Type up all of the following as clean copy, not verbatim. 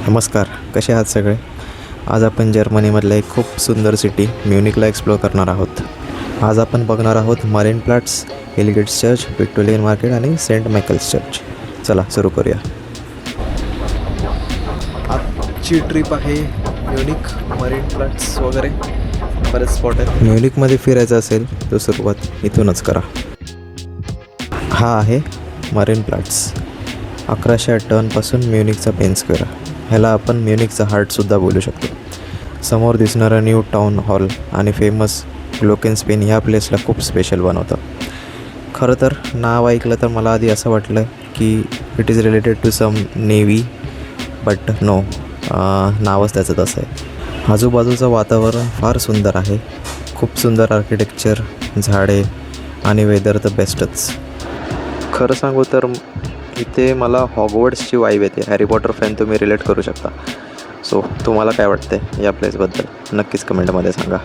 नमस्कार, कसे आहात सगळे? आज आपण जर्मनीमधल्या एक खूप सुंदर सिटी म्युनिकला एक्सप्लोअर करणार आहोत. आज आपण बघणार आहोत Marienplatz, Heiliggeist church, Victorian market आणि सेंट मायकल्स चर्च. चला सुरू करूया. आजची ट्रिप आहे म्युनिक, मरीन प्लाट्स वगैरे बरेच स्पॉट आहेत. म्युनिकमध्ये फिरायचं असेल तर सुरुवात इथूनच करा. हा आहे मरीन प्लाट्स. 1158पासून म्युनिकचा पेन स्क्वेअर. ह्याला आपण म्युनिकचा हार्टसुद्धा बोलू शकतो. समोर दिसणारा न्यू टाउन हॉल आणि फेमस ग्लोकेन्स्पेन ह्या प्लेसला खूप स्पेशल बनवतं. खरं तर नाव ऐकलं तर मला आधी असं वाटलं की it is related to some navy, but no, नावच त्याचं तसं आहे. आजूबाजूचं वातावरण फार सुंदर आहे. खूप सुंदर आर्किटेक्चर, झाडे आणि वेदर तर बेस्टच. खरं सांगू तर इथे मला हॉगवर्ड्सची वाईब येते. हॅरी पॉटर फॅन तुम्ही रिलेट करू शकता. सो तुम्हाला काय वाटते या प्लेसबद्दल नक्कीच कमेंटमध्ये सांगा.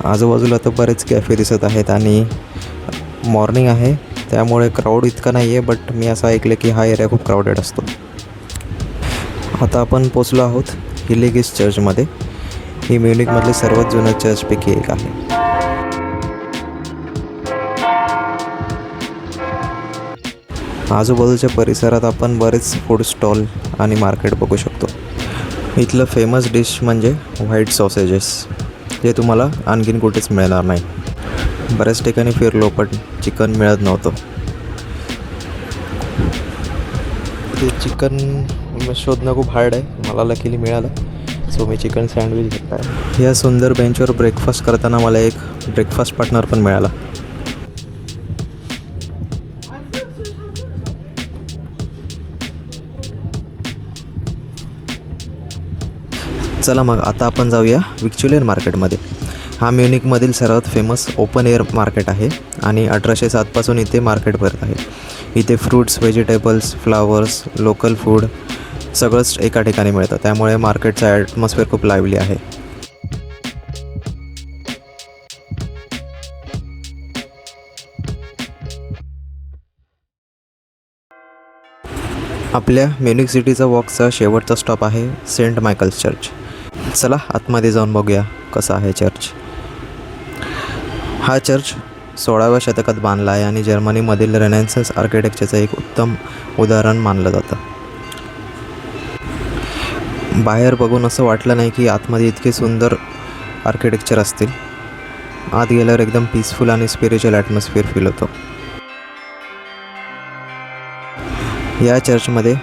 आजूबाजूला तर बरेच कॅफे दिसत आहेत आणि मॉर्निंग आहे त्यामुळे क्राऊड इतका नाही आहे, बट मी असं ऐकलं की हा एरिया खूप क्राऊडेड असतो. आता आपण पोचलो आहोत हेलिगेट्स चर्चमध्ये. ही म्युनिकमधली सर्वात जुन्या चर्चपैकी एक आहे. आजूबाजूच्या परिसरात आपण बरेच फूड स्टॉल आणि मार्केट बघू शकतो. इथलं फेमस डिश म्हणजे व्हाईट सॉसेजेस, जे तुम्हाला आणखीन कुठेच मिळणार नाही. बऱ्याच ठिकाणी फिरलो पण चिकन मिळत नव्हतं. ते चिकन शोधणं खूप हार्ड आहे. मला लकीली मिळालं, सो मी चिकन सँडविच घेतला आहे. या सुंदर बेंचवर ब्रेकफास्ट करताना मला एक ब्रेकफास्ट पार्टनर पण मिळाला. चला मग आता आपण जाऊया व्हिक्टोरियन मार्केटमध्ये. हा म्युनिकमधील सर्वात फेमस ओपन एअर मार्केट आहे आणि 1807पासून इथे मार्केट भरत आहे. इथे fruits, vegetables, flowers, local food सगळंच एका ठिकाणी मिळतं. त्यामुळे मार्केटचा ॲटमॉस्फिअर खूप लाईव्हली आहे. आपल्या म्युनिक सिटीचा वॉकचा शेवटचा स्टॉप आहे सेंट मायकल्स चर्च. चला आतमध्ये जाऊन बघूया कसा आहे चर्च. हा चर्च 16व्या शतकात बांधला आहे आणि जर्मनीमधील रेनेसान्स आर्किटेक्चरचं एक उत्तम उदाहरण मानलं जातं. बाहेर बघून असं वाटलं नाही की आतमध्ये इतके सुंदर आर्किटेक्चर असतील. आत गेल्यावर एकदम पीसफुल आणि स्पिरिच्युअल ॲटमॉस्फिअर फील होतं. या चर्चमध्ये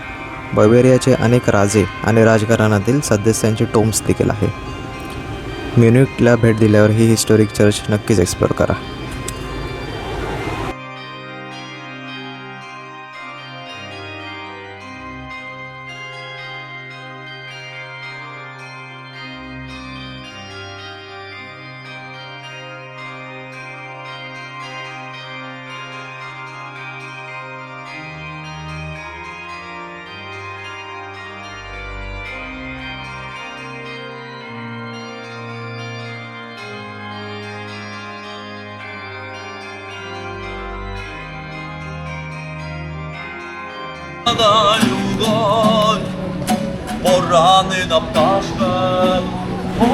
बवेरियाचे अनेक राजे आणि राजघराण्यातील सदस्यांचे टोम्स देखील आहे. म्युनिकला भेट दिल्यावर ही हिस्टॉरिक चर्च नक्कीच एक्सप्लोअर करा.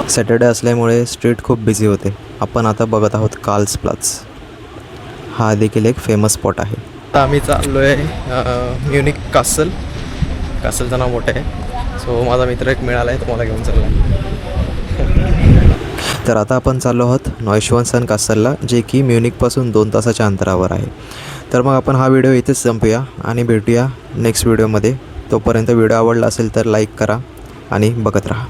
सॅटर्डे असल्यामुळे स्ट्रीट खूप बिझी होते. आपण आता बघत आहोत कार्ल्स प्लाट्स. हा देखील एक फेमस स्पॉट आहे. आता आम्ही चाललो आहे म्युनिक कासल. कासलचं नाव मोठं आहे. सो माझा मित्र एक मिळाला आहे, तो मला घेऊन चालला आहे. तर आता आपण चाललो आहोत नॉयशवान्सन कासलला, जे की म्युनिकपासून 2 तासाच्या अंतरावर आहे. तर मग आपण हा व्हिडिओ इथेच संपूया आणि भेटूया नेक्स्ट व्हिडिओमध्ये. तोपर्यंत व्हिडिओ आवडला असेल तर लाईक करा आणि बघत राहा.